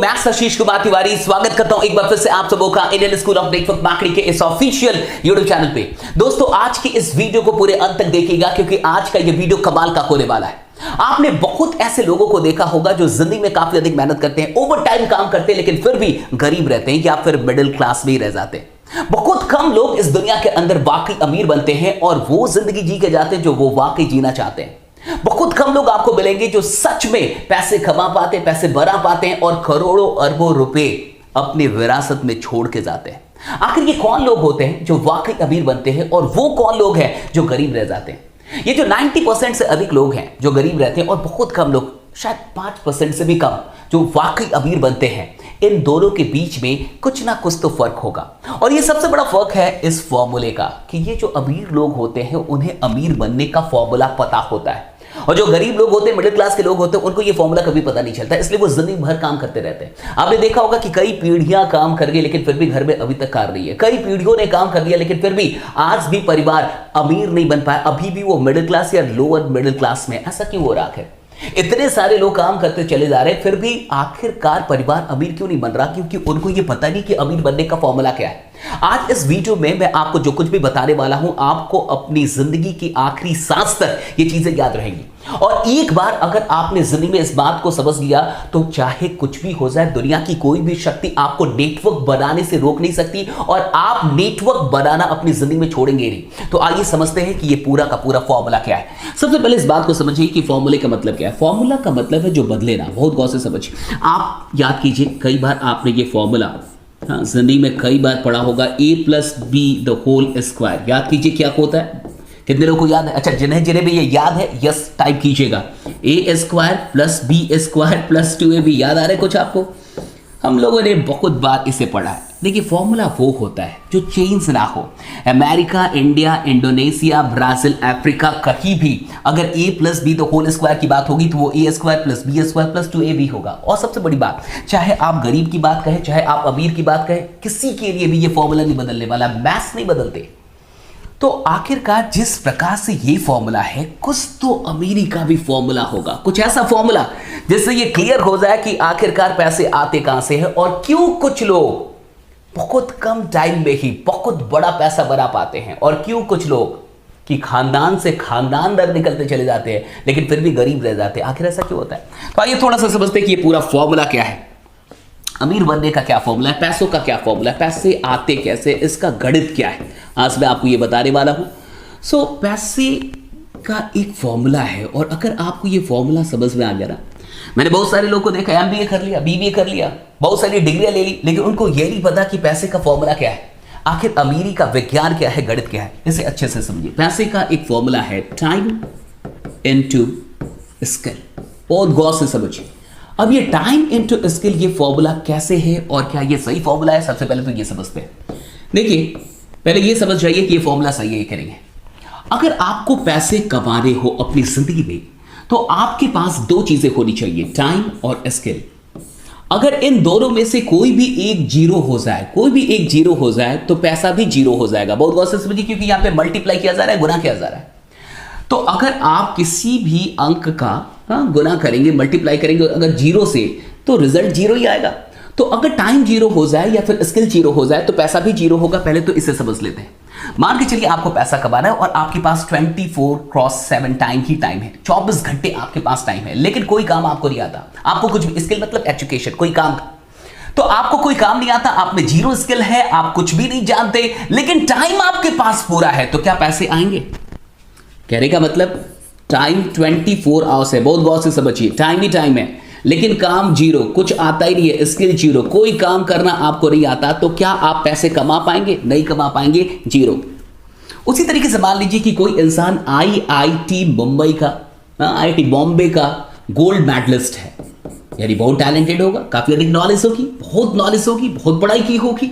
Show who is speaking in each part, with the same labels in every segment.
Speaker 1: मैं आशीष कुमार तिवारी स्वागत करता हूं एक बार फिर से आप सबों का Indian school of network marketing के इस ऑफिशियल यूट्यूब चैनल पे। दोस्तों आज की इस वीडियो को पूरे अंत तक देखिएगा क्योंकि आज का ये वीडियो कमाल का होने वाला है। आपने बहुत ऐसे लोगों को देखा होगा जो जिंदगी में काफी अधिक मेहनत करते हैं, ओवर टाइम काम करते हैं, लेकिन फिर भी गरीब रहते हैं या फिर मिडिल क्लास में ही रह जाते हैं। बहुत कम लोग इस दुनिया के अंदर वाकई अमीर बनते हैं और वो जिंदगी जी के जाते हैं जो वो वाकई जीना चाहते हैं। बहुत कम लोग आपको मिलेंगे जो सच में पैसे कमा पाते हैं, पैसे बना पाते हैं और करोड़ों अरबों रुपए अपनी विरासत में छोड़ के जाते हैं। आखिर ये कौन लोग होते हैं जो वाकई अमीर बनते हैं और वो कौन लोग हैं जो गरीब रह जाते हैं? ये जो 90% से अधिक लोग हैं जो गरीब रहते हैं और बहुत कम लोग, शायद 5% से भी कम, जो वाकई अमीर बनते हैं, इन दोनों के बीच में कुछ ना कुछ तो फर्क होगा। और ये सबसे बड़ा फर्क है इस फॉर्मूले का कि ये जो अमीर लोग होते हैं उन्हें अमीर बनने का फॉर्मूला पता होता है और जो गरीब लोग होते हैं, मिडिल क्लास के लोग होते हैं, उनको ये फॉर्मूला कभी पता नहीं चलता, इसलिए वो जिंदगी भर काम करते रहते हैं। आपने देखा होगा कि कई पीढ़ियां काम कर गई लेकिन फिर भी घर में अभी तक कार नहीं है। कई पीढ़ियों ने काम कर लिया लेकिन फिर भी आज भी परिवार अमीर नहीं बन पाया, अभी भी वो मिडिल क्लास या लोअर मिडिल क्लास में। ऐसा क्यों हो रहा है? इतने सारे लोग काम करते चले जा रहे हैं फिर भी आखिरकार परिवार अमीर क्यों नहीं बन रहा? क्योंकि उनको ये पता नहीं कि अमीर बनने का फॉर्मूला क्या है। आज इस वीडियो में मैं आपको जो कुछ भी बताने वाला हूं, आपको अपनी जिंदगी की आखिरी सांस तक ये चीजें याद रहेंगी। और एक बार अगर आपने जिंदगी में इस बात को समझ लिया तो चाहे कुछ भी हो जाए, दुनिया की कोई भी शक्ति आपको नेटवर्क बनाने से रोक नहीं सकती और आप नेटवर्क बनाना अपनी जिंदगी में छोड़ेंगे नहीं। तो आइए समझते हैं कि ये पूरा का पूरा फॉर्मूला क्या है। सबसे पहले इस बात को समझिए कि फॉर्मूले का मतलब क्या है। फॉर्मूला का मतलब है जो बदले ना। बहुत गौर से समझिए। आप याद कीजिए, कई बार आपने ये फॉर्मूला जिंदगी में कई बार पढ़ा होगा, a+b² याद कीजिए क्या होता है। कितने लोगों को याद है? अच्छा, जिन्हें भी ये याद है यस टाइप कीजिएगा। a² + b² + 2ab याद आ रहा है कुछ आपको? हम लोगों ने बहुत बार इसे पढ़ा है। देखिए फॉर्मूला वो होता है जो चेंज ना हो। America, India, Indonesia, Brazil, Africa, कहीं भी अगर a+b² की बात होगी तो वो a² + b² + 2ab होगा। और सबसे बड़ी बात, चाहे आप गरीब की बात कहें, चाहे आप अमीर की बात कहें, किसी के लिए भी ये फॉर्मूला नहीं बदलने वाला। मैथ्स नहीं बदलते। तो आखिरकार जिस प्रकार से ये फॉर्मूला है, कुछ तो अमीरी का भी फॉर्मूला होगा। कुछ ऐसा फॉर्मूला जिससे ये क्लियर हो जाए कि आखिरकार पैसे आते कहां से हैं और क्यों कुछ लोग बहुत कम टाइम में ही बहुत बड़ा पैसा बना पाते हैं और क्यों कुछ लोग कि खानदान से खानदान दर निकलते चले जाते हैं लेकिन फिर भी गरीब रह जाते हैं। आखिर ऐसा क्यों होता है? तो आइए थोड़ा सा समझते हैं कि ये पूरा फॉर्मूला क्या है। अमीर बनने का क्या फॉर्मूला है, पैसों का क्या फॉर्मूला है, पैसे आते कैसे, इसका गणित क्या है, आज मैं आपको ये बताने वाला हूं। पैसे का एक फॉर्मूला है और अगर आपको ये फॉर्मूला समझ में आ गया ना, मैंने बहुत सारे लोगों को देखा, MBA कर लिया, BBA कर लिया, बहुत सारी डिग्रियां ले ली, लेकिन उनको ये नहीं पता कि पैसे का फॉर्मूला क्या है, आखिर अमीरी का विज्ञान क्या है, गणित क्या है। इसे अच्छे से समझिए। पैसे का एक फॉर्मूला है टाइम इनटू स्किल। बहुत गौर से समझिए। अब ये टाइम इनटू स्किल, ये फॉर्मूला कैसे है और क्या ये सही फॉर्मूला है? सबसे पहले तो ये समझते हैं। देखिए पहले ये समझ जाइए कि ये फॉर्मूला सही है करेंगे। अगर आपको पैसे कमाने हो अपनी जिंदगी में तो आपके पास दो चीजें होनी चाहिए, टाइम और स्किल। अगर इन दोनों में से कोई भी एक जीरो हो जाए तो पैसा भी जीरो हो जाएगा। बहुत गौर से समझिए क्योंकि यहां पे मल्टीप्लाई किया जा रहा है, गुना किया जा रहा है। तो अगर आप किसी भी अंक का गुना करेंगे, मल्टीप्लाई करेंगे अगर जीरो से, तो रिजल्ट जीरो ही आएगा। तो अगर टाइम जीरो हो जाए या फिर स्किल जीरो हो जाए तो पैसा भी जीरो होगा। पहले तो इसे समझ लेते हैं। मान के चलिए आपको पैसा कमाना है और आपके पास 24/7 टाइम है, 24 घंटे आपके पास टाइम है, लेकिन कोई काम आपको नहीं आता। आपको कुछ भी, स्किल मतलब एजुकेशन, कोई काम, तो आपको कोई काम नहीं आता, आप में जीरो स्किल है, आप कुछ भी नहीं जानते, लेकिन टाइम आपके पास पूरा है, तो क्या पैसे आएंगे? कहने का मतलब टाइम 24 आवर्स है। बहुत गौर से समझिए, टाइम ही टाइम है लेकिन काम जीरो, कुछ आता ही नहीं है, स्किल जीरो, कोई काम करना आपको नहीं आता, तो क्या आप पैसे कमा पाएंगे? नहीं कमा पाएंगे, जीरो। उसी तरीके से मान लीजिए कि कोई इंसान IIT मुंबई का, IIT बॉम्बे का गोल्ड मेडलिस्ट है, यानी बहुत टैलेंटेड होगा, काफी अधिक नॉलेज होगी, बहुत पढ़ाई की होगी।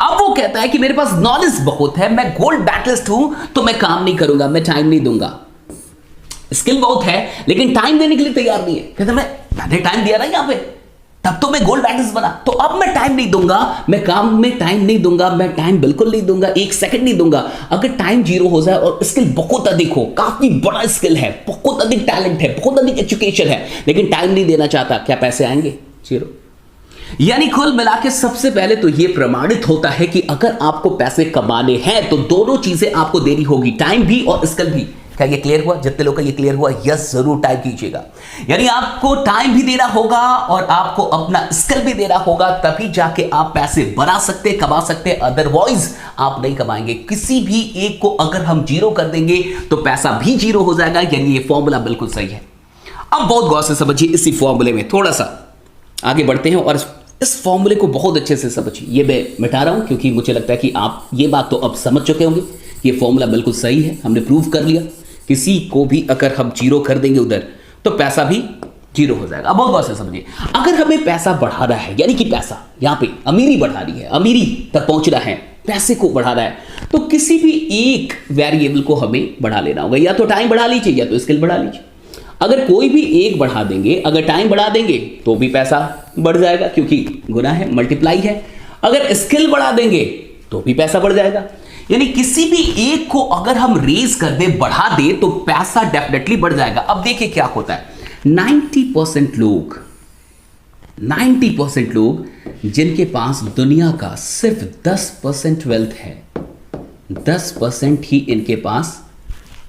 Speaker 1: अब वो कहता है कि मेरे पास नॉलेज बहुत है, मैं गोल्ड मेडलिस्ट हूं, तो मैं काम नहीं करूंगा, मैं टाइम नहीं दूंगा। स्किल बहुत है लेकिन टाइम देने के लिए तैयार नहीं है। कहता मैंने टाइम दिया ना यहां पे, तब तो मैं गोल्ड मेडलिस्ट बना, तो अब मैं टाइम नहीं दूंगा, मैं काम में टाइम नहीं दूंगा, मैं टाइम बिल्कुल नहीं दूंगा, 1 सेकंड नहीं दूंगा। अगर टाइम जीरो हो जाए और स्किल बहुत अधिक हो, काफी बड़ा स्किल है, बहुत अधिक टैलेंट है, बहुत अधिक एजुकेशन है, लेकिन टाइम नहीं देना चाहता, क्या पैसे आएंगे? जीरो। यानी कुल मिला के सबसे पहले तो यह प्रमाणित होता है कि अगर आपको पैसे कमाने हैं तो दोनों चीजें आपको देनी होगी, टाइम भी और स्किल भी। क्या ये क्लियर हुआ? जितने लोग का ये क्लियर हुआ यस जरूर टाइप कीजिएगा। यानी आपको टाइम भी देना होगा और आपको अपना स्किल भी देना होगा, तभी जाके आप पैसे बना सकते, कमा सकते, अदरवाइज आप नहीं कमाएंगे। किसी भी एक को अगर हम जीरो कर देंगे तो पैसा भी जीरो हो जाएगा। यानी ये फॉर्मूला बिल्कुल सही है। अब बहुत गौर से समझिए इसी फॉर्मूले में, थोड़ा सा आगे बढ़ते हैं और इस फॉर्मूले को बहुत अच्छे से समझिए। ये मैं मिटा रहा हूं क्योंकि मुझे लगता है कि आप ये बात तो अब समझ चुके होंगे, ये फॉर्मूला बिल्कुल सही है, हमने प्रूव कर लिया। किसी को भी अगर हम जीरो कर देंगे उधर तो पैसा भी जीरो हो जाएगा। अब बहुत गौर से समझिए, अगर हमें पैसा बढ़ाना है, यानी कि पैसा यहां पे अमीरी बढ़ानी है, अमीरी तक पहुंचना है, पैसे को बढ़ाना है, तो किसी भी एक वेरिएबल को हमें बढ़ा लेना होगा। या तो टाइम बढ़ा लीजिए या तो स्किल बढ़ा लीजिए। अगर कोई भी एक बढ़ा देंगे, अगर टाइम बढ़ा देंगे तो भी पैसा बढ़ जाएगा क्योंकि गुना है, मल्टीप्लाई है। अगर स्किल बढ़ा देंगे तो भी पैसा बढ़ जाएगा। यानी किसी भी एक को अगर हम रेज कर दे, बढ़ा दे, तो पैसा डेफिनेटली बढ़ जाएगा। अब देखिए क्या होता है, 90% लोग जिनके पास दुनिया का सिर्फ 10% वेल्थ है, 10% ही इनके पास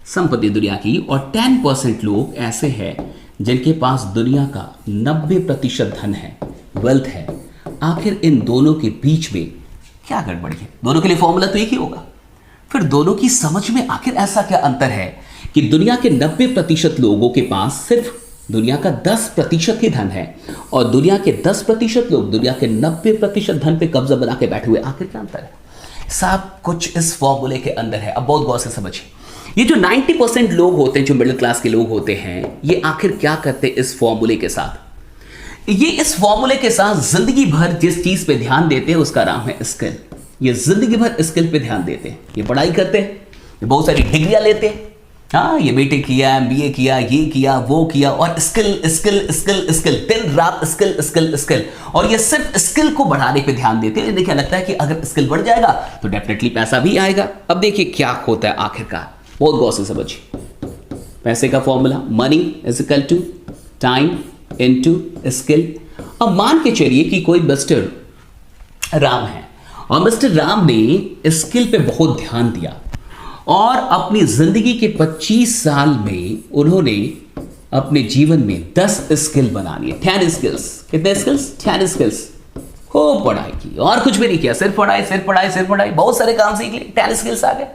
Speaker 1: संपत्ति दुनिया की, और 10% लोग ऐसे हैं जिनके पास दुनिया का 90% धन है, वेल्थ है। आखिर इन दोनों के बीच में क्या गड़बड़ी है? दोनों के लिए फॉर्मूला तो एक ही होगा। फिर दोनों की समझ में आखिर ऐसा क्या अंतर है कि दुनिया के 90% लोगों के पास सिर्फ दुनिया का 10% ही धन है और दुनिया के 10% लोग दुनिया के 90% धन पे कब्जा बना के बैठे हुए? आखिर क्या अंतर है? सब कुछ इस फॉर्मूले के अंदर है। अब बहुत गौर से समझिए, ये जो 90% लोग होते हैं, जो मिडिल क्लास के लोग होते हैं, ये आखिर क्या करते हैं इस फॉर्मूले के साथ? ये इस फॉर्मूले के साथ जिंदगी भर जिस चीज पे ध्यान देते हैं उसका नाम है स्किल। ये जिंदगी भर स्किल पे ध्यान देते हैं, ये पढ़ाई करते हैं, ये बहुत सारी डिग्रियां लेते हैं, हाँ ये बीटेक किया, एमबीए किया, ये किया, वो किया, और स्किल स्किल स्किल स्किल, दिन रात स्किल स्किल स्किल, और ये सिर्फ स्किल को बढ़ाने पे ध्यान देते हैं। देखिए लगता है कि अगर स्किल बढ़ जाएगा तो डेफिनेटली पैसा भी आएगा। अब देखिए क्या होता है आखिरकार, बहुत गौर से समझिए। पैसे का formula, money is equal to time into skill. अब मान के चलिए कि कोई मिस्टर राम है और मिस्टर राम ने स्किल पे बहुत ध्यान दिया और अपनी जिंदगी के 25 साल में उन्होंने अपने जीवन में 10 स्किल बना लिए, 10 स्किल्स। कितने स्किल्स? 10 स्किल्स। खूब पढ़ाई की और कुछ भी नहीं किया, सिर्फ पढ़ाई सिर्फ पढ़ाई सिर्फ पढ़ाई, बहुत सारे काम सीख लिए, 10 स्किल्स आ गए।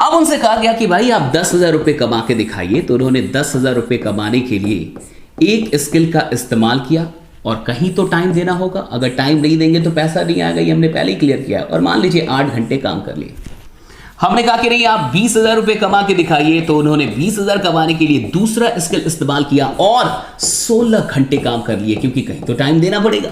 Speaker 1: अब उनसे कहा गया कि भाई आप 10,000 रुपये कमा के दिखाइए, तो उन्होंने 10,000 रुपये कमाने के लिए एक स्किल का इस्तेमाल किया और कहीं तो टाइम देना होगा। अगर टाइम नहीं देंगे तो पैसा नहीं आएगा, ये हमने पहले ही क्लियर किया। और मान लीजिए 8 घंटे काम कर लिए, हमने कहा कि नहीं आप 20,000 रुपये कमा के दिखाइए, तो उन्होंने 20,000 कमाने के लिए दूसरा स्किल इस्तेमाल किया और 16 घंटे काम कर लिए क्योंकि कहीं तो टाइम देना पड़ेगा।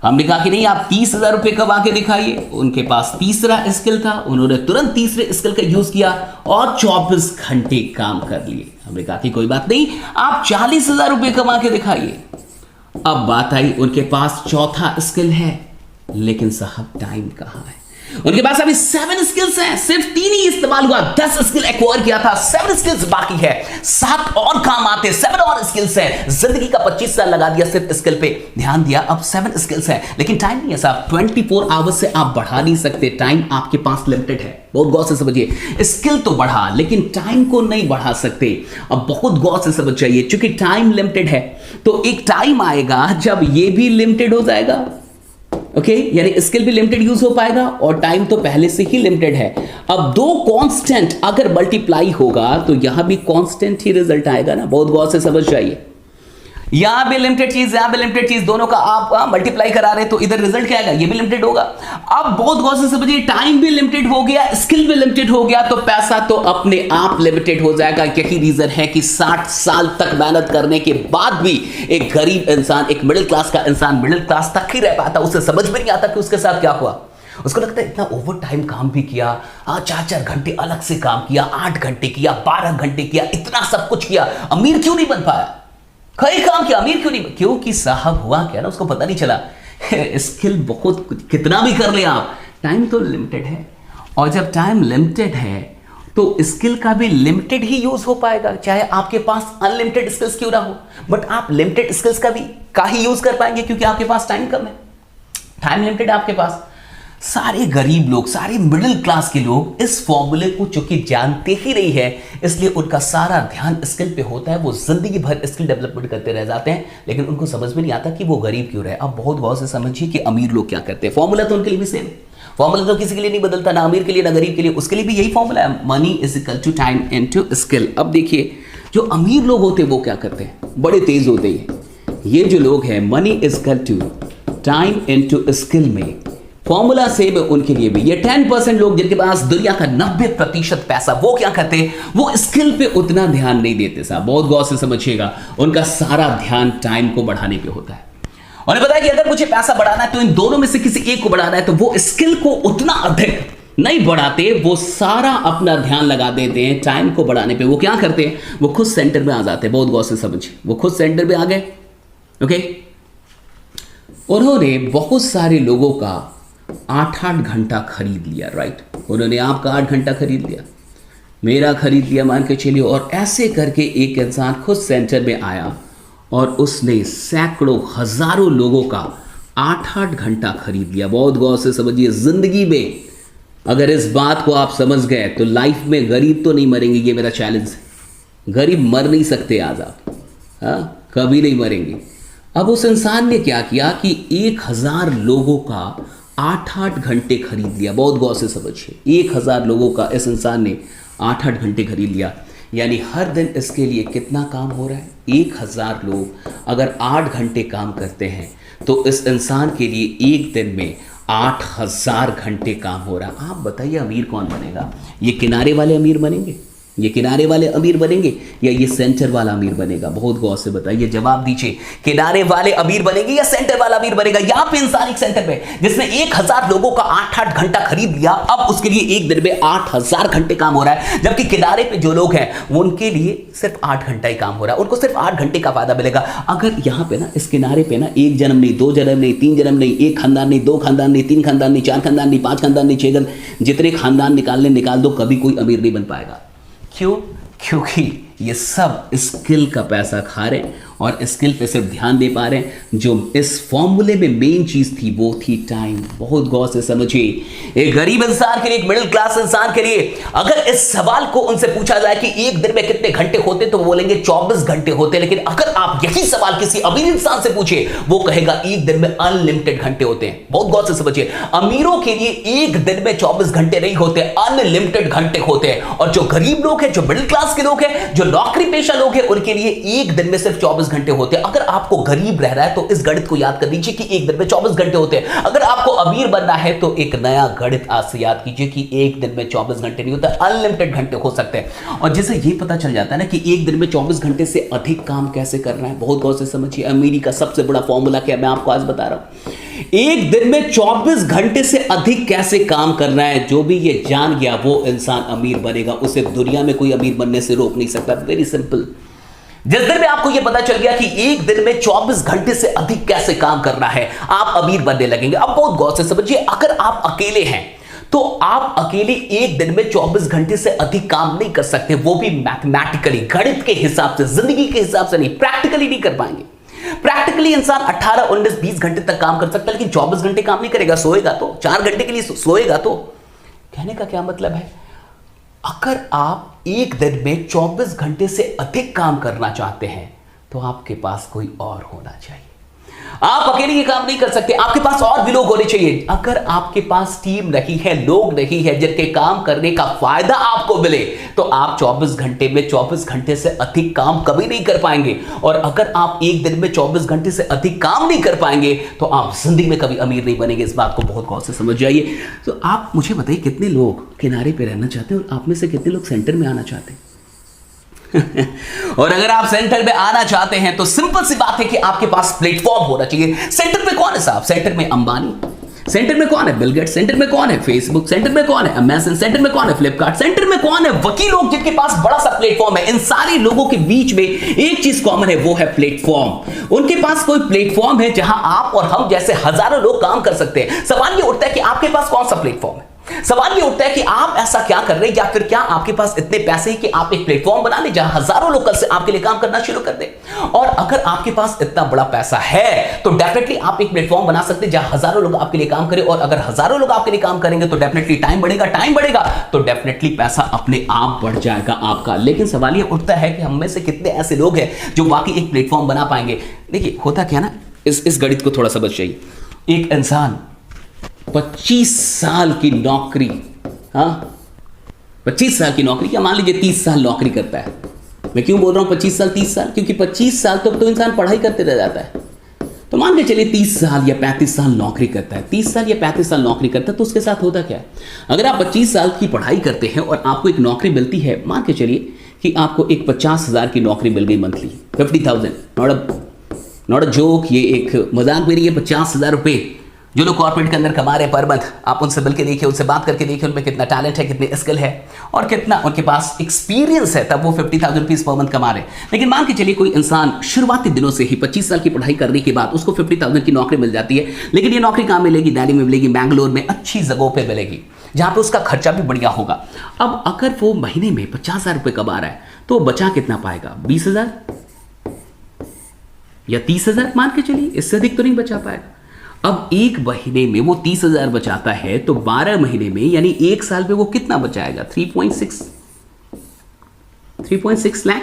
Speaker 1: हमने कहा कि नहीं आप 30,000 रुपये कमा के दिखाइए, उनके पास तीसरा स्किल था, उन्होंने तुरंत तीसरे स्किल का यूज किया और 24 घंटे काम कर लिए। हमने कहा कि कोई बात नहीं आप 40,000 रुपये कमा के दिखाइए। अब बात आई उनके पास चौथा स्किल है, लेकिन साहब टाइम कहां है? उनके पास अभी 7 स्किल्स हैं, सिर्फ 3 ही इस्तेमाल हुआ, 10 स्किल एक्वायर किया था, 7 स्किल्स बाकी है, 7 और काम आते, 7 और स्किल्स हैं। जिंदगी का 25 साल लगा दिया सिर्फ स्किल पे ध्यान दिया, अब 7 स्किल्स हैं, लेकिन टाइम नहीं है साहब। 24 आवर्स से आप बढ़ा नहीं सकते, टाइम आपके पास लिमिटेड है। बहुत गौर से समझिए, स्किल तो बढ़ा लेकिन टाइम को नहीं बढ़ा सकते। अब बहुत गौर से समझ जाइए, क्योंकि टाइम लिमिटेड है तो एक टाइम आएगा जब ये भी लिमिटेड हो जाएगा। ओके यानी स्किल भी लिमिटेड यूज हो पाएगा और टाइम तो पहले से ही लिमिटेड है। अब 2 कांस्टेंट अगर मल्टीप्लाई होगा तो यहां भी कांस्टेंट ही रिजल्ट आएगा ना। बहुत गौर से समझ जाइए, यहां भी लिमिटेड चीज, यहां भी लिमिटेड चीज, दोनों का आप मल्टीप्लाई करा रहे तो इधर रिजल्ट क्या आएगा? ये भी लिमिटेड होगा। अब बहुत गौर से समझिए, टाइम भी लिमिटेड हो गया, स्किल भी लिमिटेड हो गया, तो पैसा तो अपने आप लिमिटेड हो जाएगा। यही रीजन है कि 60 साल तक मेहनत करने के बाद भी एक गरीब इंसान, एक मिडिल क्लास का इंसान मिडिल क्लास तक ही रह पाता, उसे समझ में नहीं आता कि उसके साथ क्या हुआ। उसको लगता है इतना ओवर टाइम काम भी किया, 4-4 घंटे अलग से काम किया, 8 घंटे किया, 12 घंटे किया, इतना सब कुछ किया, अमीर क्यों नहीं बन पाया? कई काम किया, अमीर क्यों नहीं? क्योंकि साहब हुआ क्या ना, उसको पता नहीं चला। स्किल बहुत कितना भी कर ले आप, टाइम तो लिमिटेड है, और जब टाइम लिमिटेड है तो स्किल का भी लिमिटेड ही यूज हो पाएगा, चाहे आपके पास अनलिमिटेड स्किल्स क्यों ना हो, बट आप लिमिटेड स्किल्स का ही यूज कर पाएंगे क्योंकि आपके पास टाइम कम है, टाइम लिमिटेड है आपके पास। सारे गरीब लोग, सारे मिडिल क्लास के लोग इस फॉर्मूले को चूंकि जानते ही नहीं है, इसलिए उनका सारा ध्यान स्किल पे होता है, वो जिंदगी भर स्किल डेवलपमेंट करते रह जाते हैं, लेकिन उनको समझ में नहीं आता कि वो गरीब क्यों रहे। अब बहुत गौर से समझिए कि अमीर लोग क्या करते हैं, फॉर्मूला तो उनके लिए भी सेम, फॉर्मूला तो किसी के लिए नहीं बदलता, ना अमीर के लिए ना गरीब के लिए, उसके लिए भी यही फॉर्मूला है, money is equal to time into skill. अब देखिए जो अमीर लोग होते हैं वो क्या करते हैं, बड़े तेज होते हैं। ये जो लोग हैं money is equal to time into skill में फॉर्मूला सेम है उनके लिए भी। ये 10% लोग जिनके पास दुनिया का 90% पैसा, वो क्या करते हैं, वो स्किल पे उतना ध्यान नहीं देते साहब, बहुत गौर से समझिएगा, उनका सारा ध्यान टाइम को बढ़ाने पे होता है। और पता है कि अगर मुझे पैसा बढ़ाना है तो इन दोनों में से किसी एक को बढ़ाना है, तो वो स्किल को उतना अधिक नहीं बढ़ाते, वो सारा अपना ध्यान लगा देते हैं टाइम को बढ़ाने पे। वो क्या करते हैं, वो खुद सेंटर में आ जाते हैं, बहुत गौर से समझिए, वो खुद सेंटर में आ गए। ओके, उन्होंने बहुत सारे लोगों का 8-8 घंटा खरीद लिया, राइट, उन्होंने आपका 8 घंटा खरीद लिया, मेरा खरीद लिया मान के चलिए, और ऐसे करके एक इंसान खुद सेंटर में आया और उसने सैकड़ों हजारों लोगों का 8-8 घंटा खरीद लिया। बहुत गौर से समझिए, जिंदगी में अगर इस बात को आप समझ गए तो लाइफ में गरीब तो नहीं मरेंगे, ये मेरा चैलेंज है, गरीब मर नहीं सकते आज आप, हाँ कभी नहीं मरेंगे। अब उस इंसान ने क्या किया कि 1000 लोगों का 8-8 घंटे खरीद लिया, बहुत गौर से समझिए, 1000 लोगों का इस इंसान ने 8-8 घंटे खरीद लिया, यानी हर दिन इसके लिए कितना काम हो रहा है, 1000 लोग अगर 8 घंटे काम करते हैं तो इस इंसान के लिए एक दिन में 8000 घंटे काम हो रहा है। आप बताइए अमीर कौन बनेगा, ये किनारे वाले अमीर बनेंगे, ये किनारे वाले अमीर बनेंगे या ये सेंटर वाला अमीर बनेगा, बहुत गौर से बताइए, जवाब दीजिए, किनारे वाले अमीर बनेंगे या सेंटर वाला अमीर बनेगा। यहां पे इंसान एक सेंटर पे जिसने 1000 लोगों का 8-8 घंटा खरीद लिया, अब उसके लिए एक दिन में 8000 घंटे काम हो रहा है, जबकि किनारे पे जो लोग हैं वो उनके लिए सिर्फ 8 घंटा ही काम हो रहा है, उनको सिर्फ 8 घंटे का फायदा मिलेगा। अगर यहां पे ना इस किनारे पे ना 1 जन्म नहीं, 2 जन्म नहीं, 3 जन्म नहीं, 1 खानदान नहीं, 2 खानदान नहीं, 3 खानदान नहीं, 4 खानदान नहीं, 5 खानदान नहीं, 6 जन, जितने खानदान निकाल दो, कभी कोई अमीर नहीं बन पाएगा। क्यों? क्योंकि ये सब स्किल का पैसा खा रहे हैं और स्किल पे सिर्फ ध्यान दे पा रहे हैं। जो इस फॉर्मूले में मेन चीज थी वो थी टाइम। बहुत गौर से समझिए, एक गरीब इंसान के लिए, एक मिडिल क्लास इंसान के लिए अगर इस सवाल को उनसे पूछा जाए कि एक दिन में कितने घंटे होते, तो वो बोलेंगे 24 घंटे होते। लेकिन अगर आप यही सवाल किसी अमीर इंसान से पूछे, वो कहेगा एक दिन में अनलिमिटेड घंटे होते हैं। बहुत गौर से समझिए, अमीरों के लिए एक दिन में 24 घंटे नहीं होते, अनलिमिटेड घंटे होते हैं। और जो गरीब लोग हैं, जो मिडिल क्लास के लोग हैं, जो नौकरी पेशा लोग हैं, उनके लिए एक दिन में सिर्फ 24 घंटे होते हैं। अगर आपको गरीब रहना है तो इस गणित को याद कर लीजिए कि एक दिन में 24 घंटे होते हैं। अगर आपको अमीर बनना है तो एक नया गणित आज से याद कीजिए कि एक दिन में 24 घंटे नहीं होता, अनलिमिटेड घंटे हो सकते हैं। और जैसे ये पता चल जाता है ना कि एक दिन में 24 घंटे से अधिक काम कैसे करना है, बहुत गौर से समझिए। अमीरी का सबसे बड़ा फॉर्मूला क्या मैं आपको आज बता रहा हूं। एक दिन में 24 घंटे से अधिक कैसे काम करना है, जो भी ये जान गया वो इंसान अमीर बनेगा, उसे दुनिया में कोई अमीर बनने से रोक नहीं सकता। Very simple. जिस दिन में आपको यह पता चल गया कि एक दिन में 24 घंटे से अधिक कैसे काम करना है, आप अमीर बनने लगेंगे। अब बहुत गौर से समझिए, अगर आप अकेले हैं तो आप अकेले एक दिन में 24 घंटे से अधिक काम नहीं कर सकते, वो भी मैथमेटिकली, गणित के हिसाब से, जिंदगी के हिसाब से नहीं, प्रैक्टिकली नहीं कर पाएंगे। प्रैक्टिकली इंसान 18, 19, 20 घंटे तक काम कर सकता है, लेकिन 24 घंटे काम नहीं करेगा। सोएगा तो 4 घंटे के लिए सोएगा तो। कहने का क्या मतलब है, अगर आप एक दिन में 24 घंटे से अधिक काम करना चाहते हैं तो आपके पास कोई और होना चाहिए। आप अकेले ये काम नहीं कर सकते, आपके पास और भी लोग होने चाहिए। अगर आपके पास टीम नहीं है, लोग नहीं है जिनके काम करने का फायदा आपको मिले, तो आप 24 घंटे में 24 घंटे से अधिक काम कभी नहीं कर पाएंगे। और अगर आप एक दिन में 24 घंटे से अधिक काम नहीं कर पाएंगे तो आप जिंदगी में कभी अमीर नहीं बनेंगे। इस बात को बहुत गौर से समझ जाइए। तो आप मुझे बताइए, कितने लोग किनारे पे रहना चाहते हैं और आप में से कितने लोग सेंटर में आना चाहते हैं? और अगर आप सेंटर में आना चाहते हैं तो सिंपल सी बात है कि आपके पास प्लेटफॉर्म होना चाहिए। सेंटर में कौन है साहब? सेंटर में अंबानी, सेंटर में कौन है बिल गेट्स, सेंटर में कौन है फेसबुक, सेंटर में कौन है अमेज़न, सेंटर में कौन है फ्लिपकार्ट, सेंटर में कौन है वकील लोग जिनके पास बड़ा सा प्लेटफॉर्म है। इन सारे लोगों के बीच में एक चीज कॉमन है, वो है प्लेटफॉर्म। उनके पास कोई प्लेटफॉर्म है जहां आप और हम जैसे हजारों लोग काम कर सकते हैं। सवाल ये उठता है कि आपके पास कौन सा प्लेटफॉर्म है? सवाल ये उठता है कि आप ऐसा क्या कर रहे हैं, या फिर क्या आपके पास इतने पैसे हैं कि आप एक प्लेटफॉर्म बना लें जहां हजारों लोग कल से आपके लिए काम करना शुरू कर दें। और अगर आपके पास इतना बड़ा पैसा है तो डेफिनेटली आप एक प्लेटफॉर्म बना सकते हैं जहां हजारों लोग आपके लिए काम करें, और अगर हजारों लोग आपके लिए काम करेंगे तो डेफिनेटली टाइम बढ़ेगा तो डेफिनेटली पैसा अपने आप बढ़ जाएगा आपका। लेकिन सवाल ये उठता है कि हम में से कितने ऐसे लोग हैं जो वाकई एक प्लेटफॉर्म बना पाएंगे। देखिए होता क्या ना, इस गणित को थोड़ा समझ जाइए। एक इंसान 25 साल की नौकरी, हाँ 25 साल की नौकरी, क्या मान लीजिए 30 साल नौकरी करता है। मैं क्यों बोल रहा हूं 25 साल 30 साल, क्योंकि 25 साल तो इंसान पढ़ाई करते रह जाता है। तो मान के चलिए 30 साल या 35 साल नौकरी करता है, 30 साल या 35 साल नौकरी करता है, तो उसके साथ होता क्या है, अगर आप 25 साल की पढ़ाई करते हैं और आपको एक नौकरी मिलती है, मान के चलिए कि आपको एक 50,000 की नौकरी मिल गई मंथली, 50,000, नॉट अ जोक, ये एक मजाक मेरी है। 50,000 रुपये जो लोग कॉर्पोरेट के अंदर कमा रहे हैं पर मंथ, आप उनसे मिल के देखिए, उनसे बात करके देखिए उनमें कितना टैलेंट है, कितनी स्किल है और कितना उनके पास एक्सपीरियंस है, तब वो 50,000 रुपीज पर मंथ कमा रहे हैं। लेकिन मान के चलिए कोई इंसान शुरुआती दिनों से ही 25 साल की पढ़ाई करने के बाद उसको 50,000 की नौकरी मिल जाती है। लेकिन ये नौकरी कहाँ मिलेगी, दिल्ली में मिलेगी, बैंगलोर में, अच्छी जगहों पर मिलेगी जहाँ पे उसका खर्चा भी बढ़िया होगा। अब अगर वो महीने में 50,000 रुपये कमा रहा है तो बचा कितना पाएगा, 20,000 या 30,000 मान के चलिए, इससे अधिक तो नहीं बचा पाएगा। अब एक महीने में वो 30,000 बचाता है तो 12 महीने में यानी एक साल में वो कितना बचाएगा, 3.6 लाख।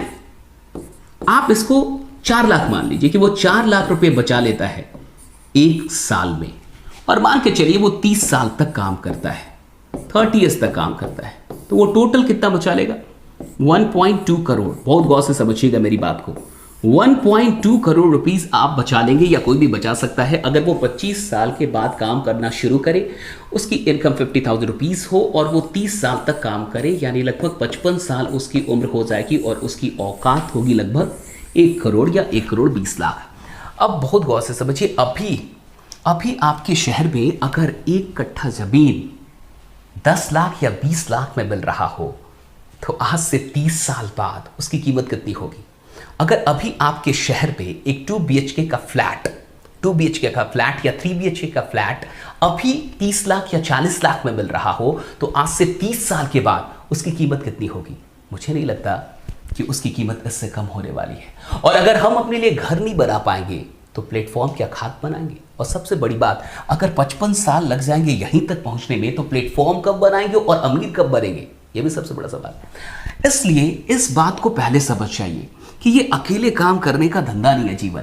Speaker 1: आप इसको 4 लाख मान लीजिए कि वो 4 लाख रुपए बचा लेता है एक साल में, और मान के चलिए वो 30 साल तक काम करता है, 30 ईयर्स तक काम करता है, तो वो टोटल कितना बचा लेगा, 1.2 करोड़। बहुत गौर से समझिएगा मेरी बात को, 1.2 करोड़ रुपीस आप बचा लेंगे, या कोई भी बचा सकता है अगर वो 25 साल के बाद काम करना शुरू करे, उसकी इनकम 50,000 रुपीस हो और वो 30 साल तक काम करे, यानी लगभग 55 साल उसकी उम्र हो जाएगी और उसकी औकात होगी लगभग 1 करोड़ या 1 करोड़ 20 लाख। अब बहुत गौर से समझिए, अभी आपके शहर में अगर 1 कट्ठा जमीन 10 लाख या 20 लाख में मिल रहा हो तो आज से 30 साल बाद उसकी कीमत कितनी होगी। अगर अभी आपके शहर पे एक 2 BHK का फ्लैट या 3 BHK का फ्लैट अभी 30 लाख या 40 लाख में मिल रहा हो तो आज से 30 साल के बाद उसकी कीमत कितनी होगी। मुझे नहीं लगता कि उसकी कीमत इससे कम होने वाली है। और अगर हम अपने लिए घर नहीं बना पाएंगे तो प्लेटफॉर्म क्या खाद बनाएंगे। और सबसे बड़ी बात, अगर 55 साल लग जाएंगे यहीं तक पहुंचने में तो प्लेटफॉर्म कब बनाएंगे और अमीर कब बनेंगे, ये भी सबसे बड़ा सवाल है। इसलिए इस बात को पहले समझ जाइए कि ये अकेले काम करने का धंधा नहीं है जीवन।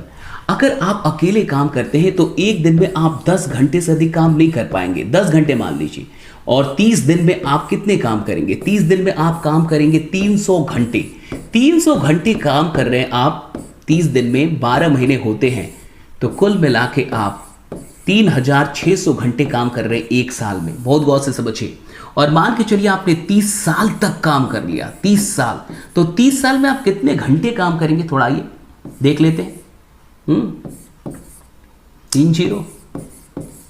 Speaker 1: अगर आप अकेले काम करते हैं तो एक दिन में आप 10 घंटे से अधिक काम नहीं कर पाएंगे, 10 घंटे मान लीजिए, और 30 दिन में आप कितने काम करेंगे, 30 दिन में आप काम करेंगे 300 घंटे। 300 घंटे काम कर रहे हैं आप 30 दिन में, 12 महीने होते हैं, तो कुल मिला के आप 3,600 घंटे काम कर रहे हैं एक साल में। बहुत गौर से समझिए। और मान के चलिए आपने 30 साल तक काम कर लिया, 30 साल, तो 30 साल में आप कितने घंटे काम करेंगे, थोड़ा आइए देख लेते हैं। 3 0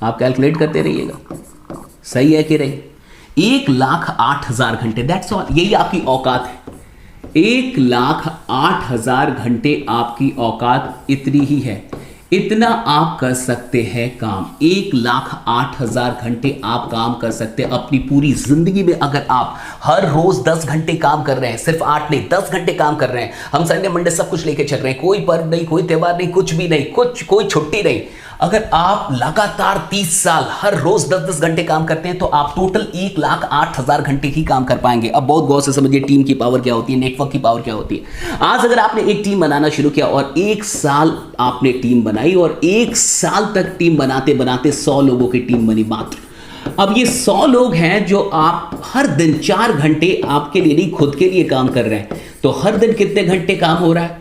Speaker 1: आप कैलकुलेट करते रहिएगा, सही है कि नहीं। 1,08,000 घंटे, दैट्स ऑल, यही आपकी औकात है। 1,08,000 घंटे आपकी औकात इतनी ही है, इतना आप कर सकते हैं काम। 1,08,000 घंटे आप काम कर सकते हैं अपनी पूरी जिंदगी में। अगर आप हर रोज 10 घंटे काम कर रहे हैं, सिर्फ 8 नहीं 10 घंटे काम कर रहे हैं, हम संडे मंडे सब कुछ लेके चल रहे हैं, कोई पर्व नहीं, कोई त्योहार नहीं, कुछ भी नहीं, कोई छुट्टी नहीं। अगर आप लगातार 30 साल हर रोज 10-10 घंटे काम करते हैं तो आप टोटल 1,08,000 घंटे ही काम कर पाएंगे। अब बहुत गौर से समझिए टीम की पावर क्या होती है, नेटवर्क की पावर क्या होती है। आज अगर आपने एक टीम बनाना शुरू किया और 1 साल आपने टीम बनाई और 1 साल तक टीम बनाते बनाते 100 लोगों की टीम बनी मात्र। अब ये 100 लोग हैं जो आप हर दिन 4 घंटे आपके लिए नहीं खुद के लिए काम कर रहे हैं, तो हर दिन कितने घंटे काम हो रहा है,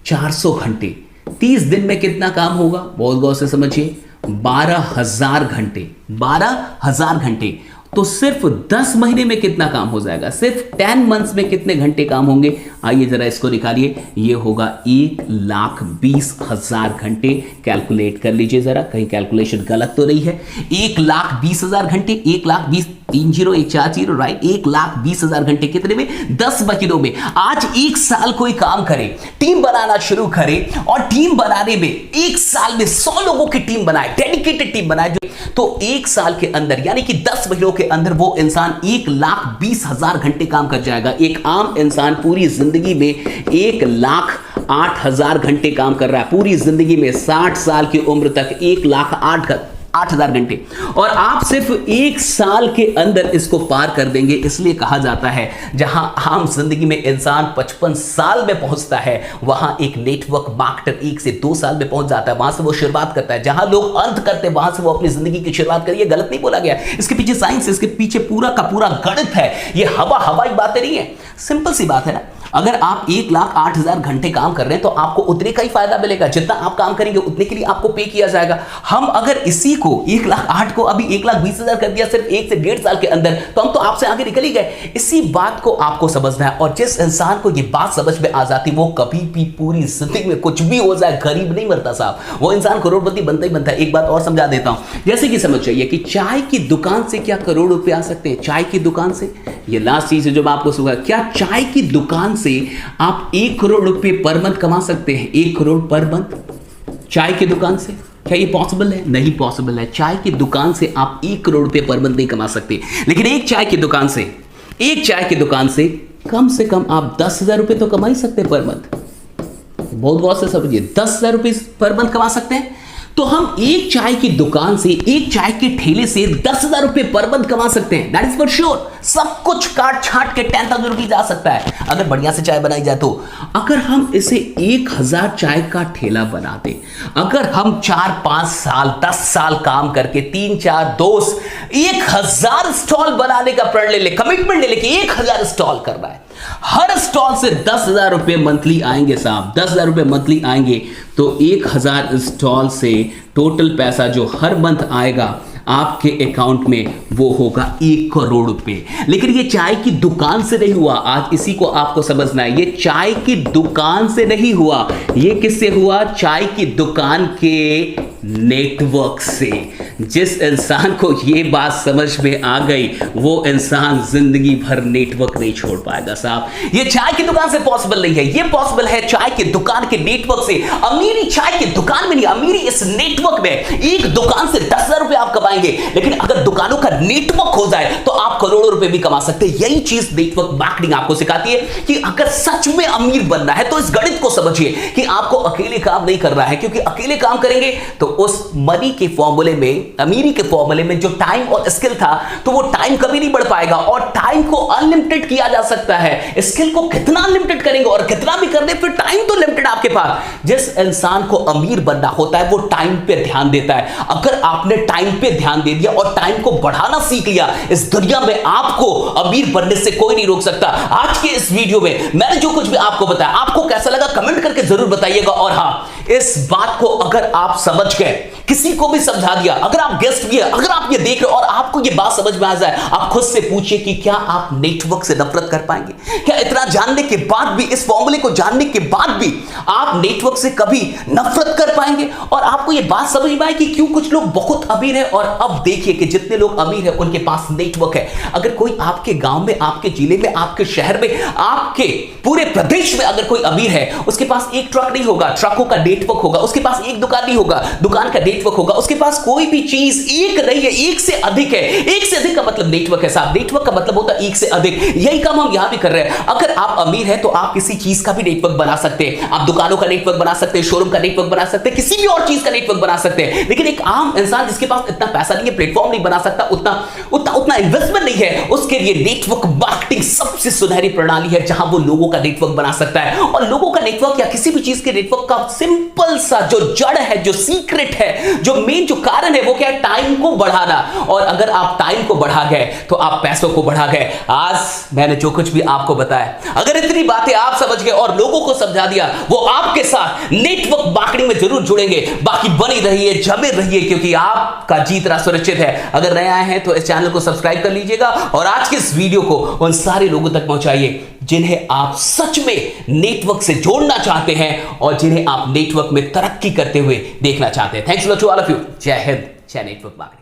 Speaker 1: 400 घंटे। 30 दिन में कितना काम होगा, बहुत गौर से समझिए, 12,000 घंटे। 12,000 घंटे, तो सिर्फ 10 महीने में कितना काम हो जाएगा, सिर्फ 10 मंथ्स में कितने घंटे काम होंगे। आइए जरा इसको निकालिए, ये होगा 1,20,000 घंटे। कैलकुलेट कर लीजिए जरा, कहीं कैलकुलेशन गलत तो नहीं है। 1,20,000 घंटे, 1,20,000, 30,140, राइट, 1,20,000 घंटे कितने में, 10 महीनों में। आज 1 साल कोई काम करे, टीम बनाना शुरू करे और टीम बनाने में 1 साल में 100 लोगों की टीम बनाए, डेडिकेटेड टीम बनाए, तो 1 साल के अंदर यानी कि 10 महीनों के के अंदर वो इंसान 1,20,000 घंटे काम कर जाएगा। एक आम इंसान पूरी जिंदगी में 1,08,000 घंटे काम कर रहा है, पूरी जिंदगी में 60 साल की उम्र तक 1,08,000 घंटे, और आप सिर्फ 1 साल के अंदर इसको पार कर देंगे। इसलिए कहा जाता है जहां आम जिंदगी में इंसान 55 साल में पहुंचता है, वहां एक नेटवर्क मार्केटर 1 से 2 साल में पहुंच जाता है, वहां से वो शुरुआत करता है। जहां लोग अंत करते हैं, वहां से वो अपनी जिंदगी की शुरुआत करिए। गलत नहीं बोला गया, इसके पीछे साइंस है, इसके पीछे पूरा का पूरा गणित है। ये हवाई बातें नहीं है, सिंपल सी बात है ना। अगर आप 1,08,000 घंटे काम कर रहे हैं तो आपको उतने का ही फायदा मिलेगा, जितना आप काम करेंगे उतने के लिए आपको पे किया जाएगा। हम अगर इसी को 1,08,000 को अभी 1,20,000 कर दिया सिर्फ 1 से 1.5 साल के अंदर, तो हम तो आपसे आगे निकल ही गए। इसी बात को आपको समझना है, और जिस इंसान को ये बात समझ में आ जाती, वो कभी भी पूरी जिंदगी में कुछ भी हो जाए गरीब नहीं मरता साहब, वो इंसान करोड़पति बनता ही बनता है। एक बात और समझा देता हूं, जैसे कि समझ जाइए कि चाय की दुकान से क्या करोड़ रुपए आ सकते हैं? चाय की दुकान से, ये लास्ट चीज है जो मैं आपको सुना, क्या चाय की दुकान से आप 1 करोड़ रुपए पर मंथ कमा सकते हैं? 1 करोड़ पर मंथ चाय की दुकान से, क्या ये पॉसिबल है? नहीं पॉसिबल है। चाय की दुकान से आप 1 करोड़ रुपए पर मंथ नहीं कमा सकते, लेकिन एक चाय की दुकान से कम आप 10,000 रुपए तो कमा ही सकते हैं पर मंथ। बहुत गौर से समझिए, 10,000 रुपए पर मंथ कमा सकते हैं। तो हम एक चाय की दुकान से, एक चाय के ठेले से 10,000 रुपए पर मंथ कमा सकते हैं, दैट इज फॉर श्योर। सब कुछ काट छाट के 10,000 रुपीज आ सकता है अगर बढ़िया से चाय बनाई जाए तो। अगर हम इसे 1,000 चाय का ठेला बना दें, अगर हम 4-5 साल 10 साल काम करके 3-4 दोस्त 1,000 स्टॉल बनाने का प्रण ले ले, कमिटमेंट ले ले कि 1,000 स्टॉल करना है, हर स्टॉल से 10,000 रुपए मंथली आएंगे साहब, 10,000 रुपए मंथली आएंगे, तो 1,000 स्टॉल से टोटल पैसा जो हर मंथ आएगा आपके अकाउंट में वो होगा 1 करोड़ रुपए। लेकिन ये चाय की दुकान से नहीं हुआ, आज इसी को आपको समझना है। ये चाय की दुकान से नहीं हुआ, ये किससे हुआ? चाय की दुकान के नेटवर्क से। जिस इंसान को ये बात समझ में आ गई, वो इंसान जिंदगी भर नेटवर्क नहीं छोड़ पाएगा साहब। ये चाय की दुकान से पॉसिबल नहीं है, ये पॉसिबल है चाय की दुकान के नेटवर्क से। अमीरी चाय की दुकान में नहीं, अमीरी इस नेटवर्क में। एक दुकान से 10,000 रुपए आप कमाएंगे, लेकिन अगर दुकानों का नेटवर्क हो जाए तो आप करोड़ों रुपए भी कमा सकते हैं। यही चीज नेटवर्क मार्केटिंग आपको सिखाती है कि अगर सच में अमीर बनना है तो इस गणित को समझिए कि आपको अकेले काम नहीं करना है, क्योंकि अकेले काम करेंगे तो उस मनी के फॉर्मूले में, अमीरी के फॉर्मूले में जो टाइम और स्किल था, तो वो टाइम कभी नहीं बढ़ पाएगा। और टाइम को अनलिमिटेड किया जा सकता है, स्किल को कितना अनलिमिटेड करेंगे और कितना भी कर दे, फिर टाइम तो लिमिटेड आपके पास। जिस इंसान को अमीर बनना होता है वो टाइम पे ध्यान देता है। अगर आपने टाइम पे ध्यान दे दिया और टाइम को बढ़ाना सीख लिया, इस दुनिया में आपको अमीर बनने से कोई नहीं रोक सकता। आज के इस वीडियो में मैंने जो कुछ भी आपको बताया, आपको कैसा लगा कमेंट करके जरूर बताइएगा। और हां, इस बात को अगर आप समझ गए, किसी को भी समझा दिया, अगर आप गेस्ट भी है, अगर आप ये देख रहे हो और आपको ये बात समझ में आ जाए, आप खुद से पूछिए कि क्या आप नेटवर्क से नफरत कर पाएंगे? क्या इतना जानने के बाद भी, इस फॉर्मूले को जानने के बाद भी आप नेटवर्क से कभी नफरत कर पाएंगे? और आपको ये बात समझ में आए कि क्यों कुछ लोग बहुत अमीर है। और अब देखिए कि जितने लोग अमीर है उनके पास नेटवर्क है। अगर कोई आपके गांव में, आपके जिले में, आपके शहर में, आपके पूरे प्रदेश में अगर कोई अमीर है, उसके पास एक ट्रक नहीं होगा, ट्रकों का नेटवर्क होगा। उसके पास एक दुकान नहीं होगा, दुकान का नेटवर्क होगा। उसके पास कोई भी चीज एक नहीं है, एक से अधिक है। एक से अधिक का मतलब नेटवर्क है साहब। नेटवर्क का मतलब होता है एक से अधिक। यही काम हम यहां भी कर रहे हैं। अगर आप अमीर हैं तो आप किसी चीज का भी नेटवर्क बना सकते हैं। आप दुकानों का नेटवर्क बना सकते हैं, शोरूम का नेटवर्क बना सकते हैं, किसी भी और चीज का नेटवर्क बना सकते हैं। लेकिन एक आम इंसान जिसके पास इतना पैसा नहीं है, प्लेटफॉर्म नहीं बना सकता, उतना इन्वेस्टमेंट नहीं है, उसके लिए नेटवर्क मार्केटिंग सबसे सुनहरी प्रणाली है, जहां वो लोगों का नेटवर्क बना सकता है। और लोगों का नेटवर्क या किसी भी चीज के नेटवर्क का सिंपल सा जो जड़ है, जो सीक्रेट है, जो मेन जो कारण है, वो क्या है? टाइम को बढ़ाना। और अगर आप टाइम को बढ़ा गए तो आप पैसों को बढ़ा गए। आज मैंने जो कुछ भी आपको बताया, अगर इतनी बातें आप समझ गए और लोगों को समझा दिया, वो आपके साथ नेटवर्क मार्केटिंग में जरूर जुड़ेंगे। बाकी बनी रहिए, जमे रहिए, क्योंकि आपका जीतना सुरक्षित है। अगर नए आए हैं तो इस चैनल को सब्सक्राइब कर लीजिएगा और आज के इस वीडियो को उन सारे लोगों तक पहुंचाइए जिन्हें आप सच में नेटवर्क से जोड़ना चाहते हैं और जिन्हें आप नेटवर्क में तरक्की करते हुए देखना चाहते हैं। Thanks to all of you. जय हिंद, जय नेटवर्क मार्केटिंग।